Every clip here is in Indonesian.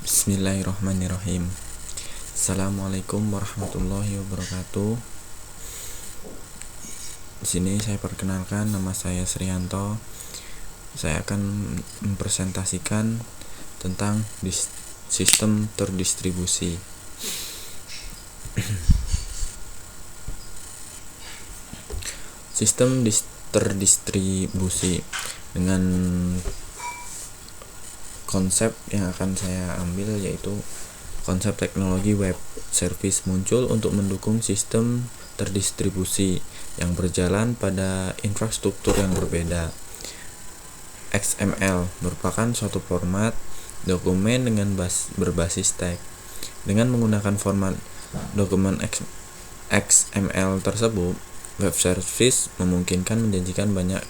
Bismillahirrahmanirrahim. Assalamualaikum warahmatullahi wabarakatuh. Di sini saya perkenalkan, nama saya Srianto. Saya akan mempresentasikan tentang sistem terdistribusi. Sistem terdistribusi dengan konsep yang akan saya ambil yaitu konsep teknologi web service muncul untuk mendukung sistem terdistribusi yang berjalan pada infrastruktur yang berbeda. XML merupakan suatu format dokumen dengan berbasis teks. Dengan menggunakan format dokumen XML tersebut, web service memungkinkan menjanjikan banyak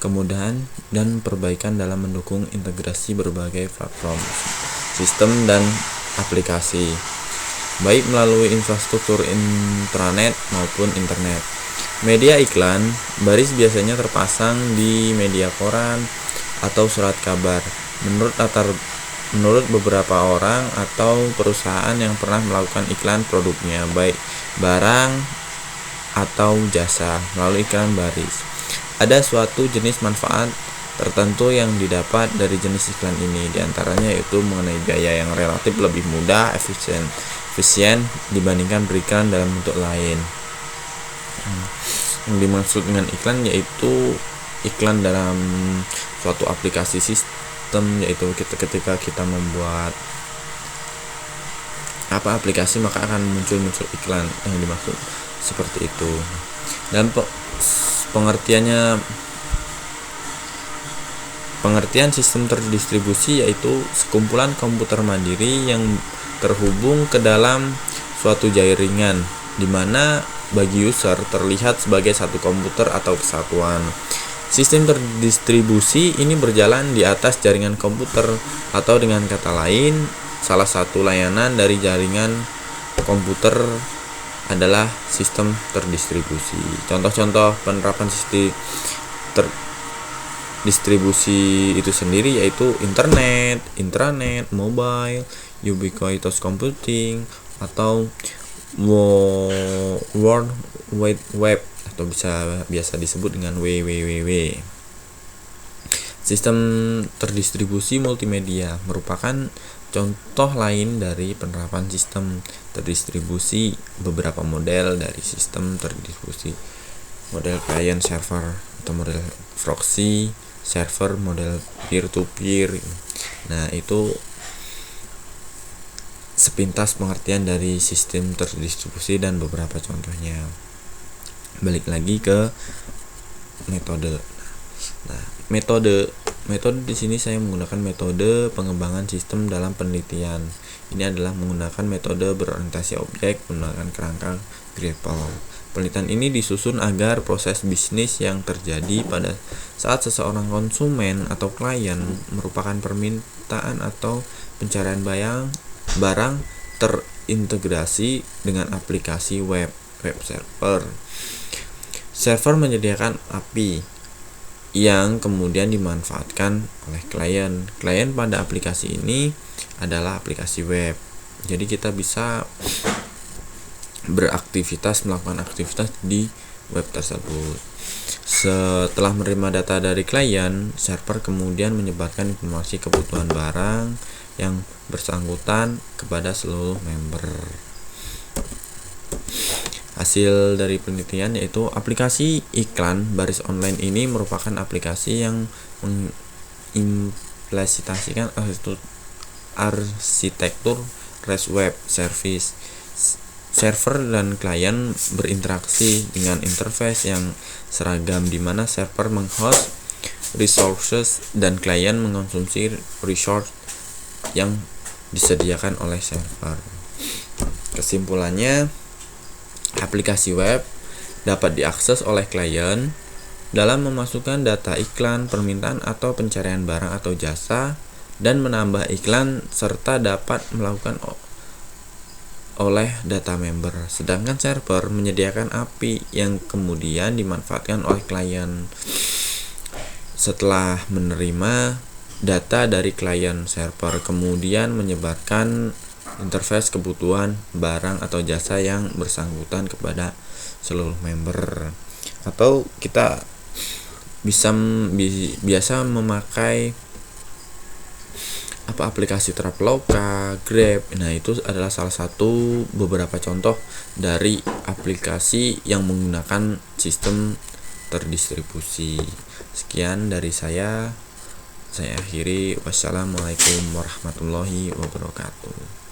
kemudahan dan perbaikan dalam mendukung integrasi berbagai platform, sistem, dan aplikasi, baik melalui infrastruktur intranet maupun internet. Media iklan baris biasanya terpasang di media koran atau surat kabar. Menurut beberapa orang atau perusahaan yang pernah melakukan iklan produknya, baik barang atau jasa, melalui iklan baris. Ada suatu jenis manfaat tertentu yang didapat dari jenis iklan ini, diantaranya yaitu mengenai biaya yang relatif lebih mudah, efisien dibandingkan beriklan dalam bentuk lain. Yang dimaksud dengan iklan yaitu iklan dalam suatu aplikasi sistem, yaitu ketika kita membuat aplikasi maka akan muncul iklan yang dimaksud seperti itu. Dan pengertian sistem terdistribusi yaitu sekumpulan komputer mandiri yang terhubung ke dalam suatu jaringan, di mana bagi user terlihat sebagai satu komputer atau kesatuan. Sistem terdistribusi ini berjalan di atas jaringan komputer, atau dengan kata lain, salah satu layanan dari jaringan komputer adalah sistem terdistribusi. Contoh-contoh penerapan sistem terdistribusi itu sendiri yaitu internet, intranet, mobile, ubiquitous computing, atau World Wide Web, atau biasa disebut dengan WWW. Sistem terdistribusi multimedia merupakan contoh lain dari penerapan sistem terdistribusi. Beberapa model dari sistem terdistribusi: model client server atau model proxy server, model peer to peer. Nah, itu sepintas pengertian dari sistem terdistribusi dan beberapa contohnya. Balik lagi ke metode. Nah, metode di sini saya menggunakan metode pengembangan sistem dalam penelitian. Ini adalah menggunakan metode berorientasi objek menggunakan kerangka graph. Penelitian ini disusun agar proses bisnis yang terjadi pada saat seseorang konsumen atau klien merupakan permintaan atau pencarian barang terintegrasi dengan aplikasi web server. Server menyediakan API yang kemudian dimanfaatkan oleh klien. Klien pada aplikasi ini adalah aplikasi web. Jadi kita bisa melakukan aktivitas di web tersebut. Setelah menerima data dari klien, server kemudian menyebarkan informasi kebutuhan barang yang bersangkutan kepada seluruh member. Hasil dari penelitian yaitu aplikasi iklan baris online ini merupakan aplikasi yang mengimplementasikan arsitektur REST web service. Server dan klien berinteraksi dengan interface yang seragam, di mana server menghost resources dan klien mengkonsumsi resource yang disediakan oleh server. Kesimpulannya, aplikasi web dapat diakses oleh klien dalam memasukkan data iklan, permintaan atau pencarian barang atau jasa, dan menambah iklan, serta dapat melakukan oleh data member. Sedangkan server menyediakan API yang kemudian dimanfaatkan oleh klien. Setelah menerima data dari klien server, kemudian menyebarkan interface kebutuhan barang atau jasa yang bersangkutan kepada seluruh member. Atau kita biasa memakai aplikasi Traveloka, Grab. Nah, itu adalah salah satu beberapa contoh dari aplikasi yang menggunakan sistem terdistribusi. Sekian dari saya akhiri. Wassalamualaikum warahmatullahi wabarakatuh.